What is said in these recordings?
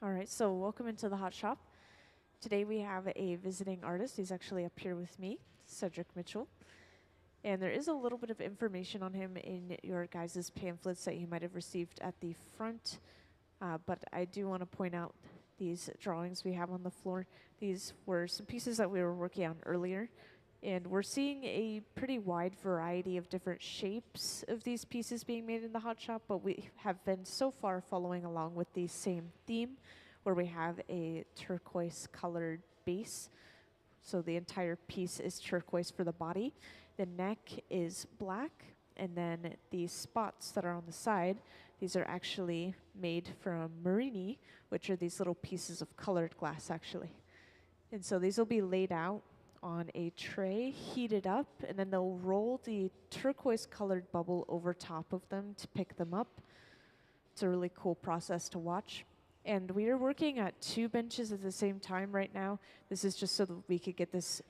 All right, so welcome into the hot shop. Today we have a visiting artist. He's actually up here with me, Cedric Mitchell. And there is a little bit of information on him in your guys' pamphlets that you might have received at the front. But I do want to point out these drawings we have on the floor. These were some pieces that we were working on earlier. And we're seeing a pretty wide variety of different shapes of these pieces being made in the hot shop, but we have been so far following along with the same theme where we have a turquoise colored base. So the entire piece is turquoise for the body. The neck is black, and then the spots that are on the side, these are actually made from marini, which are these little pieces of colored glass actually. And so these will be laid out on a tray, heated up, and then they'll roll the turquoise colored bubble over top of them to pick them up. It's a really cool process to watch. And we are working at 2 benches at the same time right now. This is just so that we could get this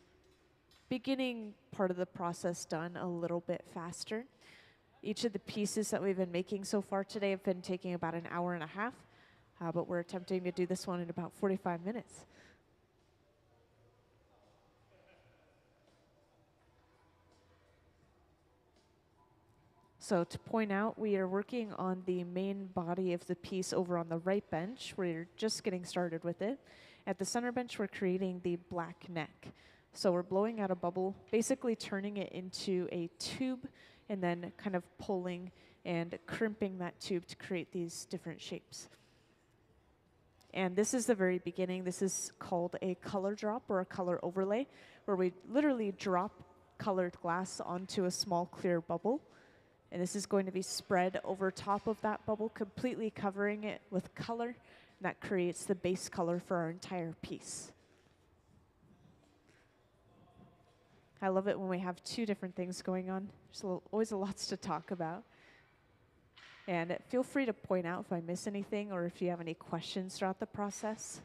beginning part of the process done a little bit faster. Each of the pieces that we've been making so far today have been taking about an hour and a half, but we're attempting to do this one in about 45 minutes. So to point out, we are working on the main body of the piece over on the right bench. We're just getting started with it. At the center bench, we're creating the black neck. So we're blowing out a bubble, basically turning it into a tube, and then kind of pulling and crimping that tube to create these different shapes. And this is the very beginning. This is called a color drop or a color overlay, where we literally drop colored glass onto a small clear bubble. And this is going to be spread over top of that bubble, completely covering it with color. And that creates the base color for our entire piece. I love it when we have 2 different things going on. There's always lots to talk about. And feel free to point out if I miss anything or if you have any questions throughout the process.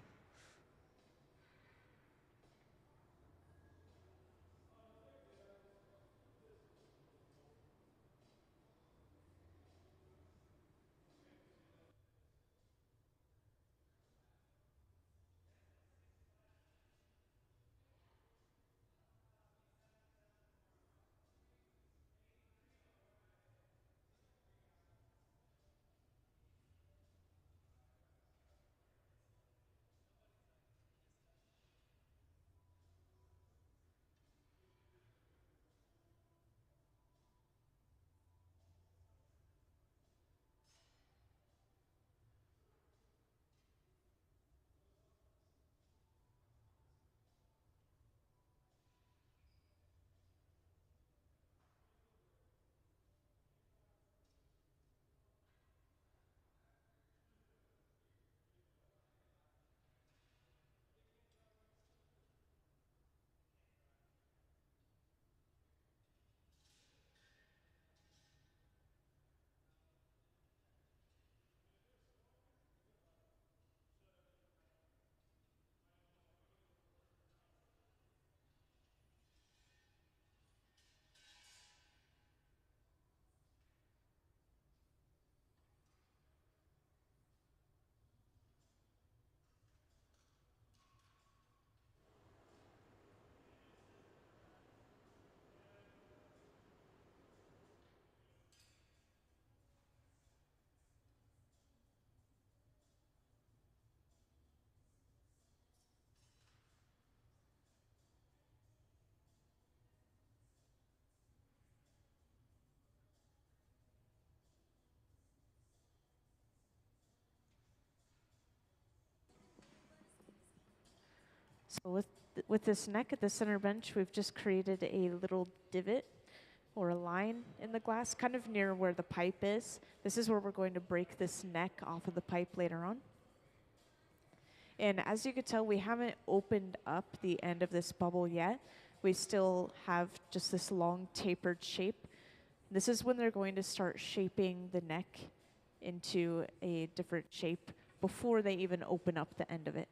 So with this neck at the center bench, we've just created a little divot or a line in the glass, kind of near where the pipe is. This is where we're going to break this neck off of the pipe later on. And as you can tell, we haven't opened up the end of this bubble yet. We still have just this long tapered shape. This is when they're going to start shaping the neck into a different shape before they even open up the end of it.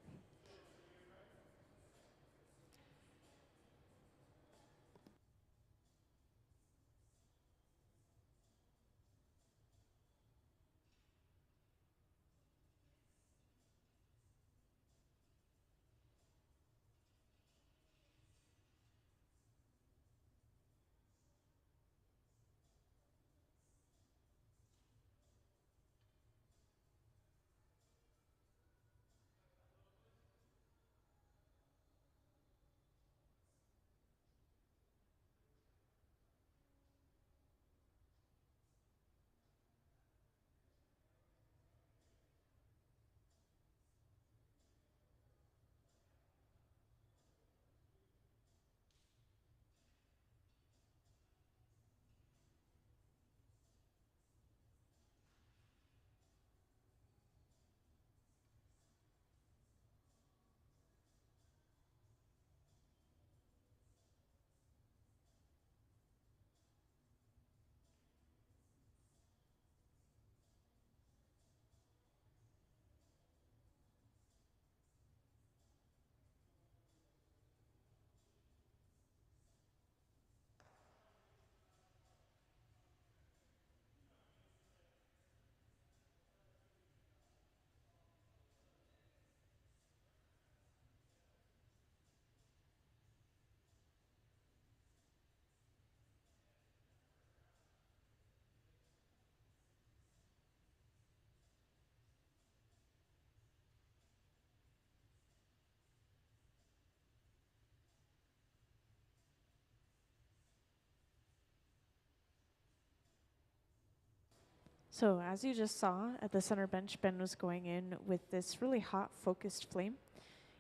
So as you just saw at the center bench, Ben was going in with this really hot focused flame,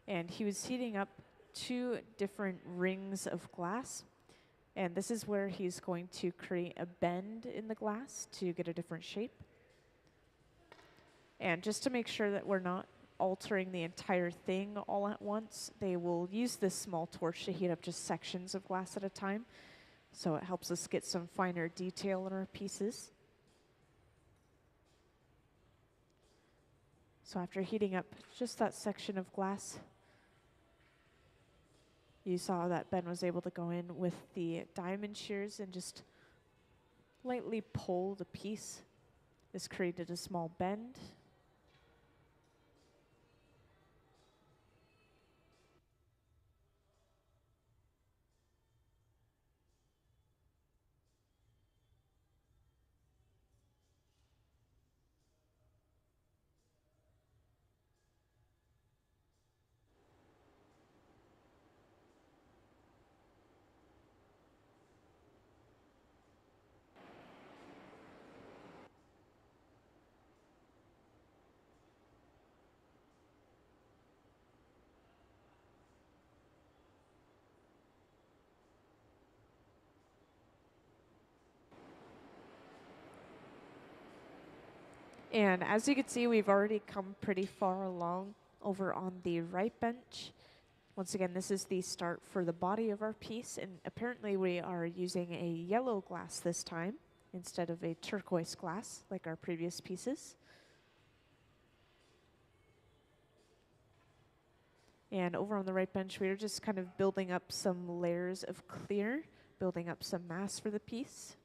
and he was heating up 2 different rings of glass. And this is where he's going to create a bend in the glass to get a different shape. And just to make sure that we're not altering the entire thing all at once, they will use this small torch to heat up just sections of glass at a time. So it helps us get some finer detail in our pieces. So after heating up just that section of glass, you saw that Ben was able to go in with the diamond shears and just lightly pull the piece. This created a small bend. And as you can see, we've already come pretty far along over on the right bench. Once again, this is the start for the body of our piece, and apparently we are using a yellow glass this time instead of a turquoise glass like our previous pieces. And over on the right bench, we are just kind of building up some layers of clear, building up some mass for the piece.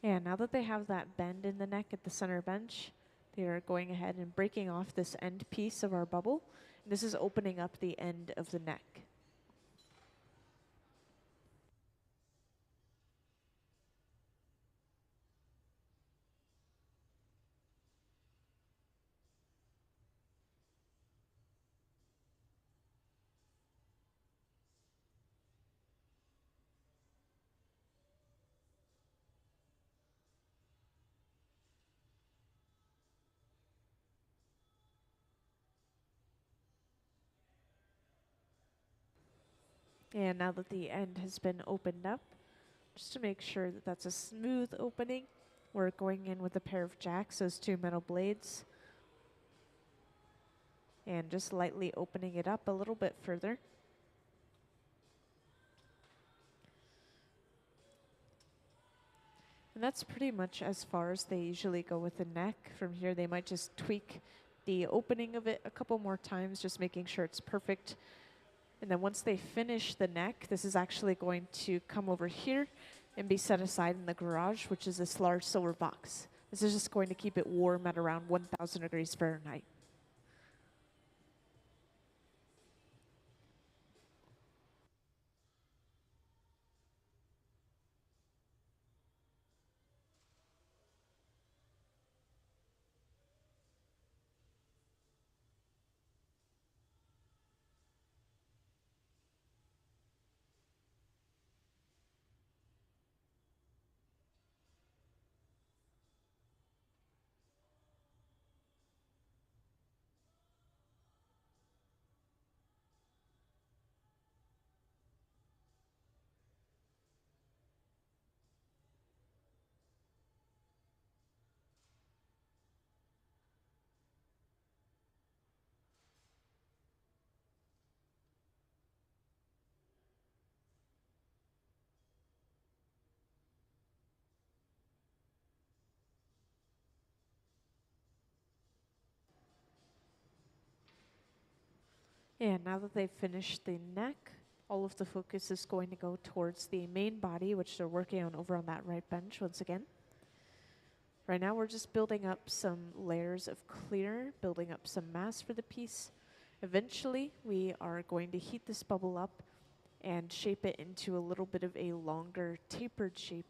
And now that they have that bend in the neck at the center bench, they are going ahead and breaking off this end piece of our bubble. This is opening up the end of the neck. And now that the end has been opened up, just to make sure that that's a smooth opening, we're going in with a pair of jacks, those 2 metal blades, and just lightly opening it up a little bit further. And that's pretty much as far as they usually go with the neck. From here, they might just tweak the opening of it a couple more times, just making sure it's perfect. And then once they finish the neck, this is actually going to come over here and be set aside in the garage, which is this large silver box. This is just going to keep it warm at around 1,000 degrees Fahrenheit. And now that they've finished the neck, all of the focus is going to go towards the main body, which they're working on over on that right bench once again. Right now we're just building up some layers of clear, building up some mass for the piece. Eventually we are going to heat this bubble up and shape it into a little bit of a longer tapered shape.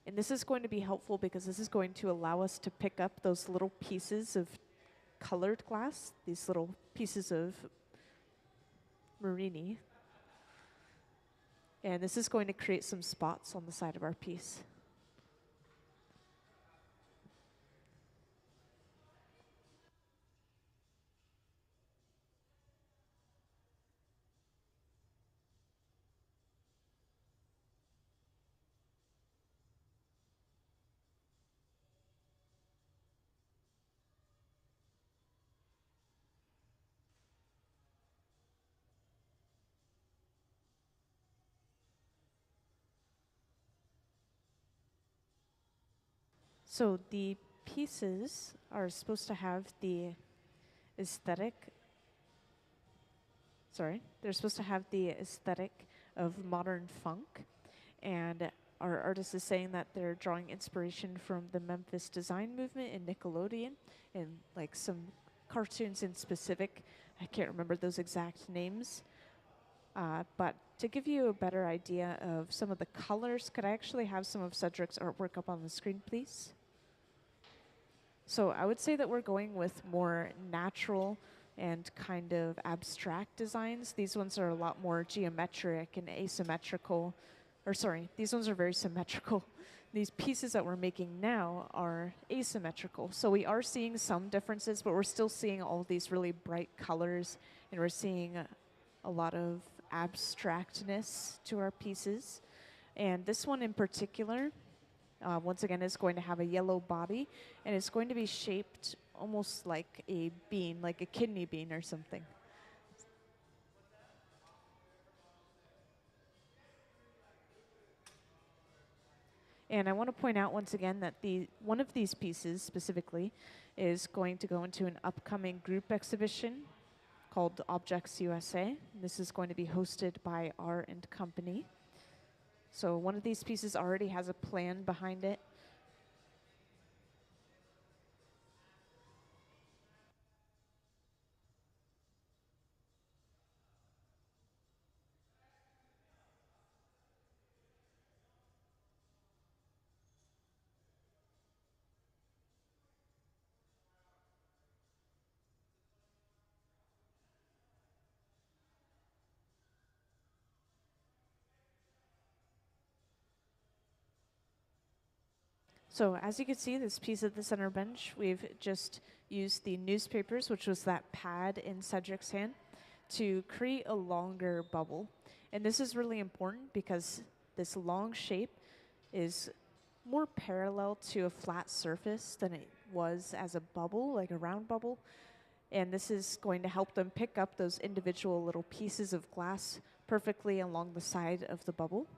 And this is going to be helpful because this is going to allow us to pick up those little pieces of colored glass, these little pieces of Marini. And this is going to create some spots on the side of our piece. So the pieces are supposed to have the aesthetic, they're supposed to have the aesthetic of modern funk. And our artist is saying that they're drawing inspiration from the Memphis design movement in Nickelodeon and like some cartoons in specific. I can't remember those exact names. But to give you a better idea of some of the colors, could I actually have some of Cedric's artwork up on the screen, please? So I would say that we're going with more natural and kind of abstract designs. These ones are a lot more geometric and asymmetrical. Or sorry, these ones are very symmetrical. These pieces that we're making now are asymmetrical. So we are seeing some differences, but we're still seeing all these really bright colors, and we're seeing a lot of abstractness to our pieces. And this one in particular, once again, is going to have a yellow body, and it's going to be shaped almost like a bean, like a kidney bean or something. And I want to point out once again that one of these pieces specifically is going to go into an upcoming group exhibition called Objects USA. This is going to be hosted by R and Company. So one of these pieces already has a plan behind it. So as you can see, this piece at the center bench, we've just used the newspapers, which was that pad in Cedric's hand, to create a longer bubble. And this is really important because this long shape is more parallel to a flat surface than it was as a bubble, like a round bubble. And this is going to help them pick up those individual little pieces of glass perfectly along the side of the bubble.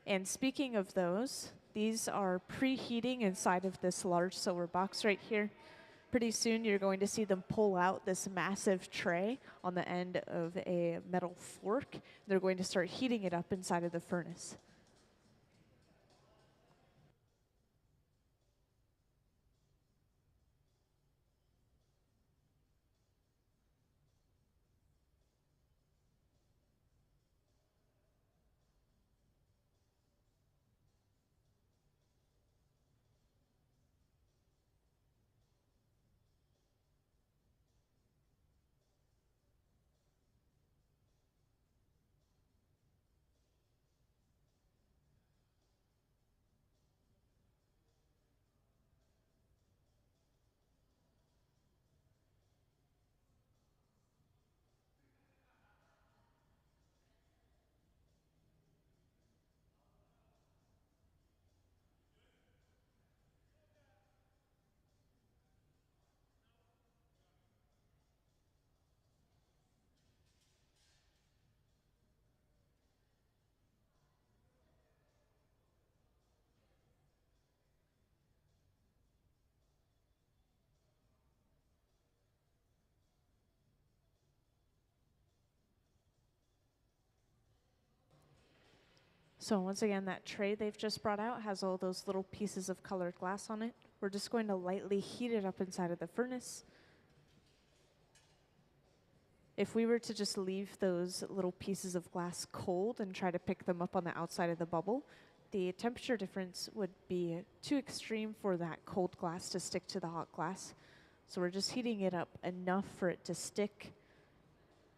And speaking of those, these are preheating inside of this large silver box right here. Pretty soon you're going to see them pull out this massive tray on the end of a metal fork. They're going to start heating it up inside of the furnace. So once again, that tray they've just brought out has all those little pieces of colored glass on it. We're just going to lightly heat it up inside of the furnace. If we were to just leave those little pieces of glass cold and try to pick them up on the outside of the bubble, the temperature difference would be too extreme for that cold glass to stick to the hot glass. So we're just heating it up enough for it to stick,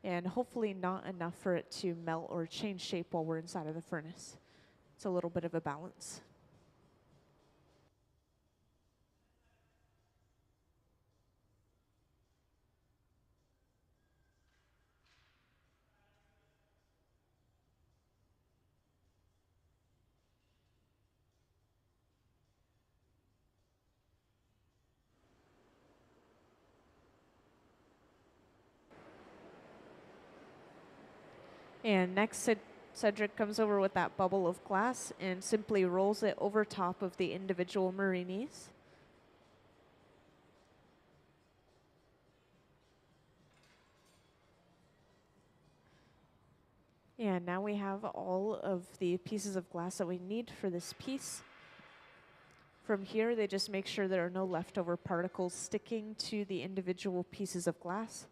and hopefully not enough for it to melt or change shape while we're inside of the furnace. It's a little bit of a balance. And next, Cedric comes over with that bubble of glass and simply rolls it over top of the individual marinis. And now we have all of the pieces of glass that we need for this piece. From here, they just make sure there are no leftover particles sticking to the individual pieces of glass.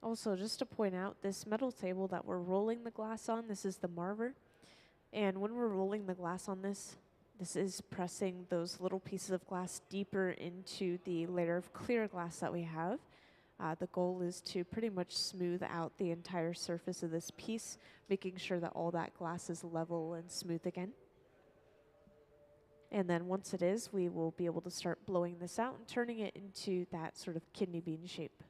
Also, just to point out, this metal table that we're rolling the glass on, this is the marver. And when we're rolling the glass on this, this is pressing those little pieces of glass deeper into the layer of clear glass that we have. The goal is to pretty much smooth out the entire surface of this piece, making sure that all that glass is level and smooth again. And then once it is, we will be able to start blowing this out and turning it into that sort of kidney bean shape.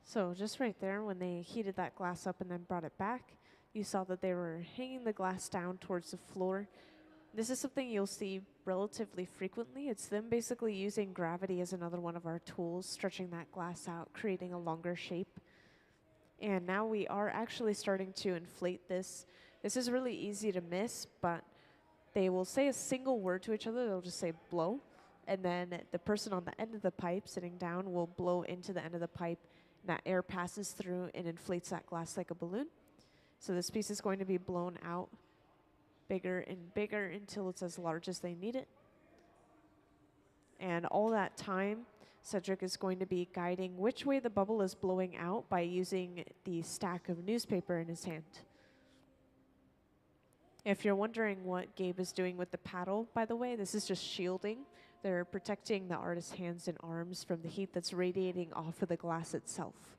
So just right there, when they heated that glass up and then brought it back, you saw that they were hanging the glass down towards the floor. This is something you'll see relatively frequently. It's them basically using gravity as another one of our tools, stretching that glass out, creating a longer shape. And now we are actually starting to inflate this. This is really easy to miss, but they will say a single word to each other. They'll just say blow. And then the person on the end of the pipe sitting down will blow into the end of the pipe. And that air passes through and inflates that glass like a balloon. So this piece is going to be blown out bigger and bigger until it's as large as they need it. And all that time, Cedric is going to be guiding which way the bubble is blowing out by using the stack of newspaper in his hand. If you're wondering what Gabe is doing with the paddle, by the way, this is just shielding. They're protecting the artist's hands and arms from the heat that's radiating off of the glass itself.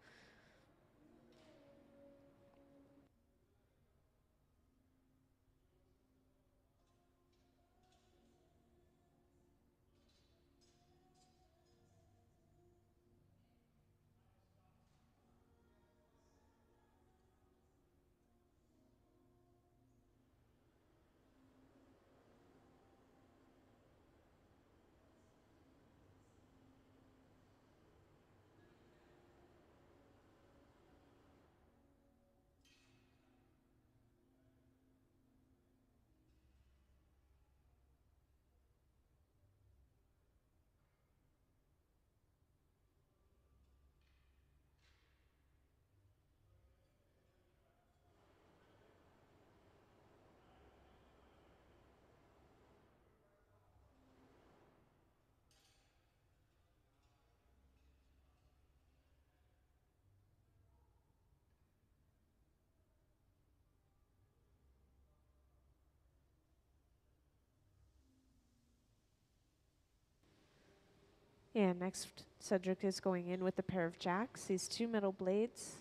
And next, Cedric is going in with a pair of jacks, these two metal blades,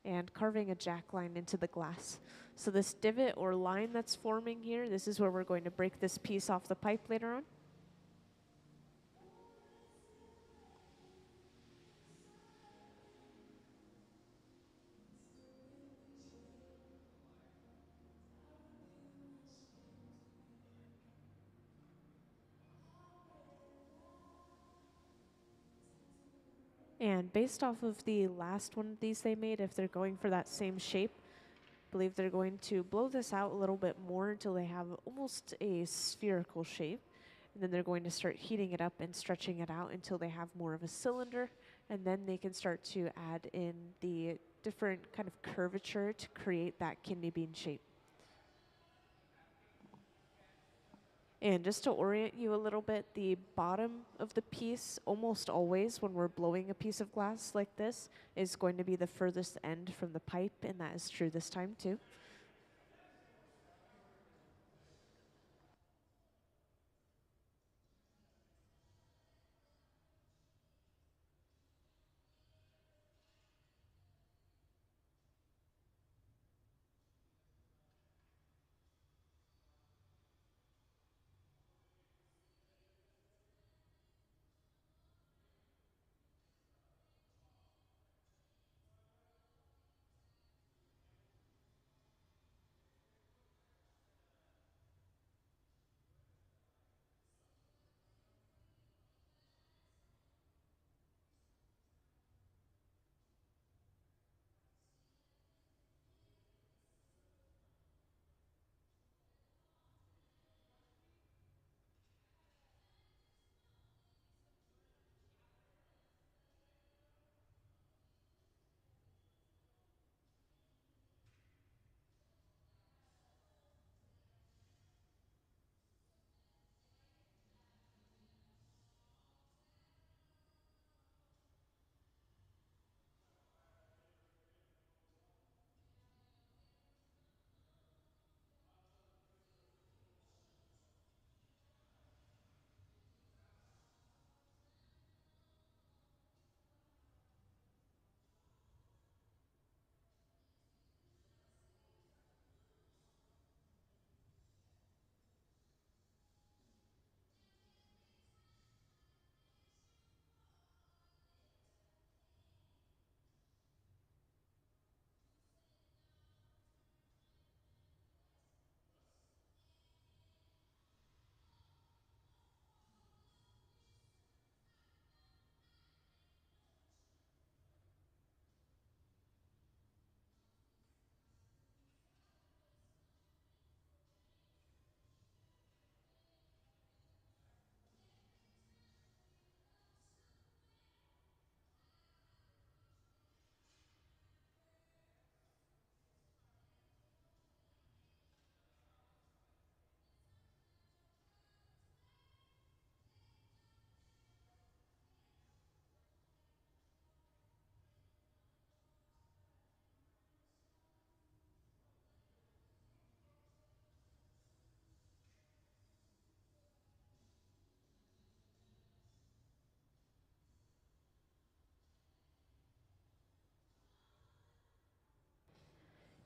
and carving a jack line into the glass. So this divot or line that's forming here, this is where we're going to break this piece off the pipe later on. And based off of the last one of these they made, if they're going for that same shape, I believe they're going to blow this out a little bit more until they have almost a spherical shape. And then they're going to start heating it up and stretching it out until they have more of a cylinder. And then they can start to add in the different kind of curvature to create that kidney bean shape. And just to orient you a little bit, the bottom of the piece, almost always when we're blowing a piece of glass like this, is going to be the furthest end from the pipe, and that is true this time too.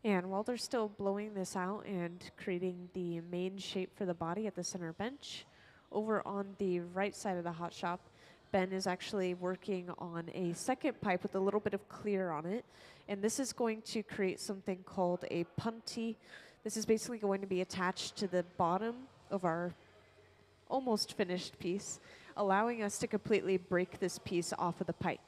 And while they're still blowing this out and creating the main shape for the body at the center bench, over on the right side of the hot shop, Ben is actually working on a second pipe with a little bit of clear on it. And this is going to create something called a punty. This is basically going to be attached to the bottom of our almost finished piece, allowing us to completely break this piece off of the pipe.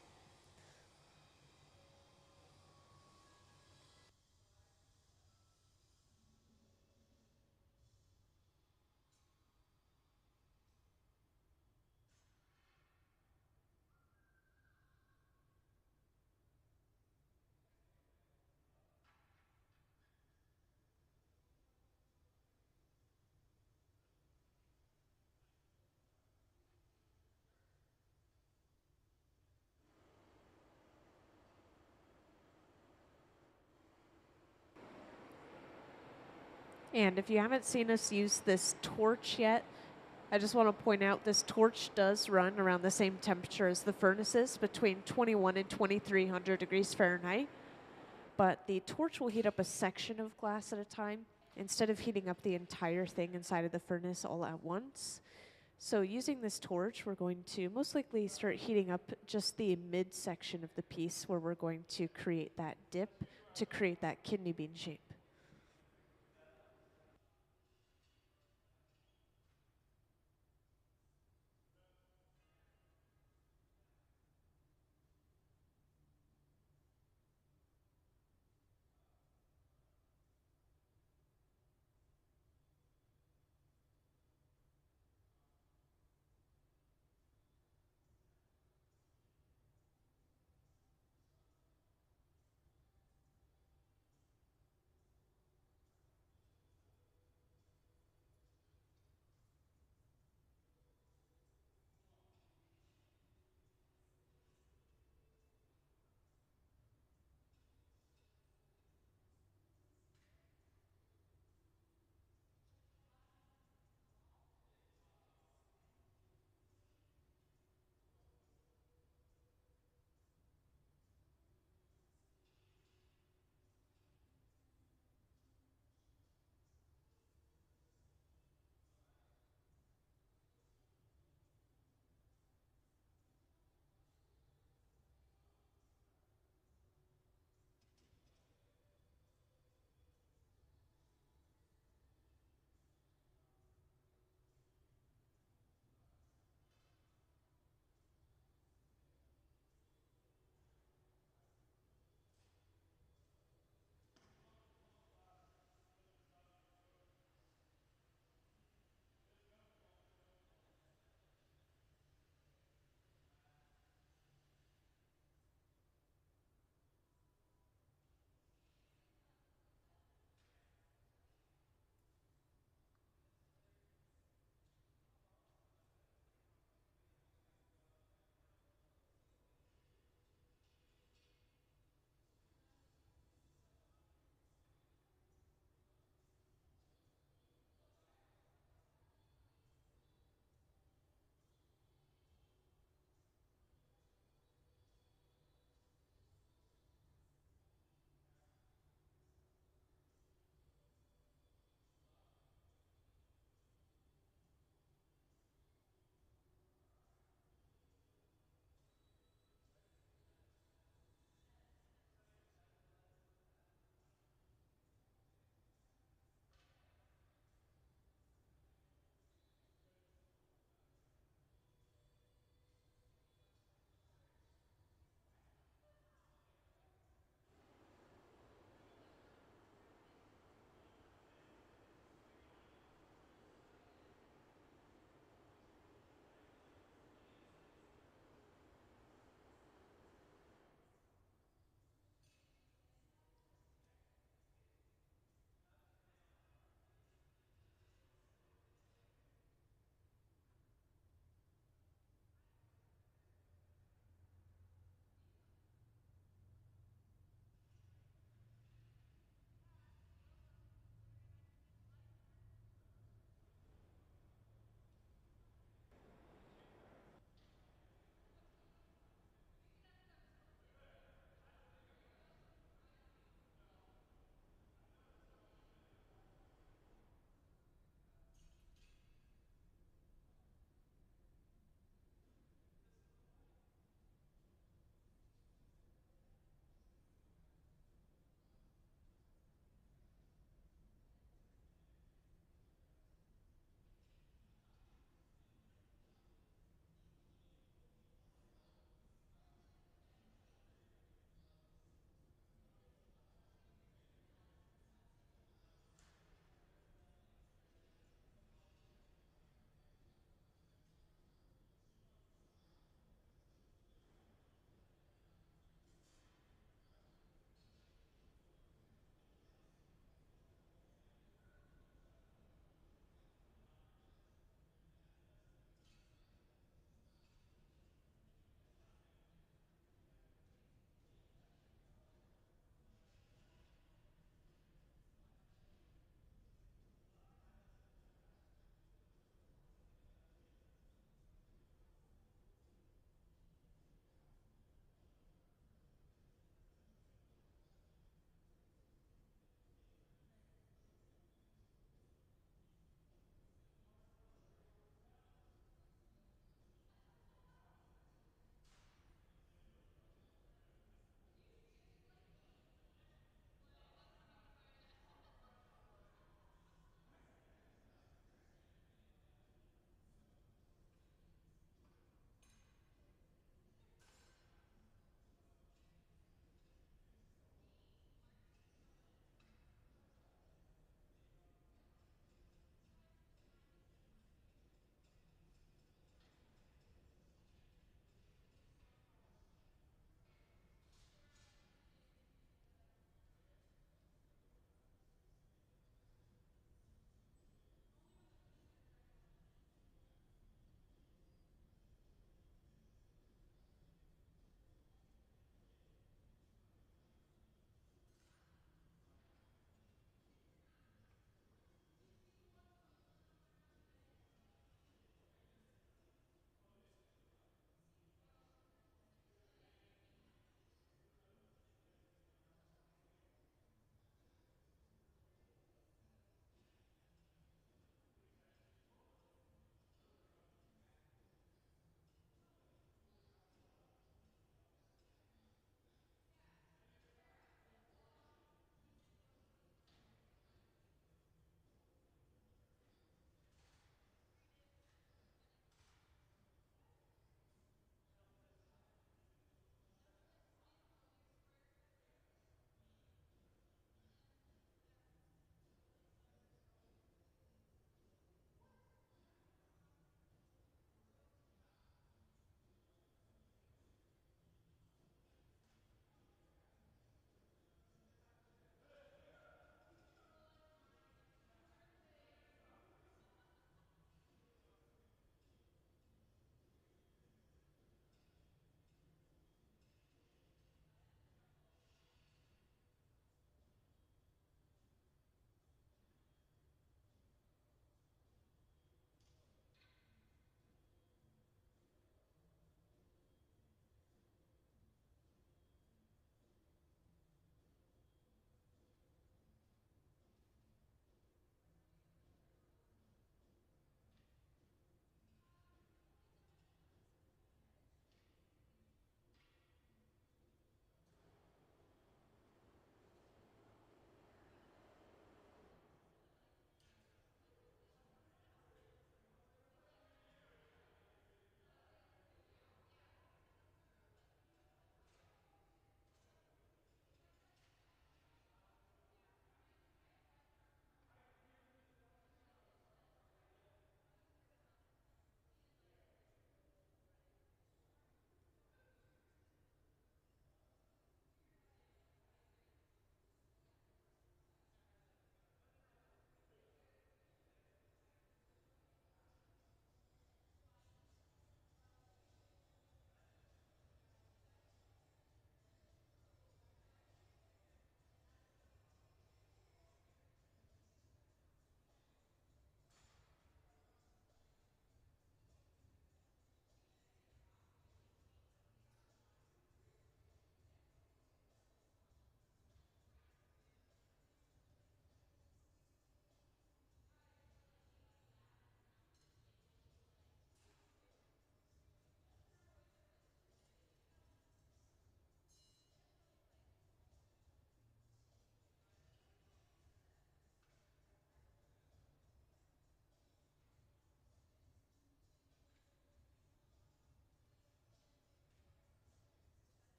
And if you haven't seen us use this torch yet, I just want to point out this torch does run around the same temperature as the furnaces, between 21 and 2300 degrees Fahrenheit. But the torch will heat up a section of glass at a time instead of heating up the entire thing inside of the furnace all at once. So using this torch, we're going to most likely start heating up just the midsection of the piece where we're going to create that dip to create that kidney bean shape.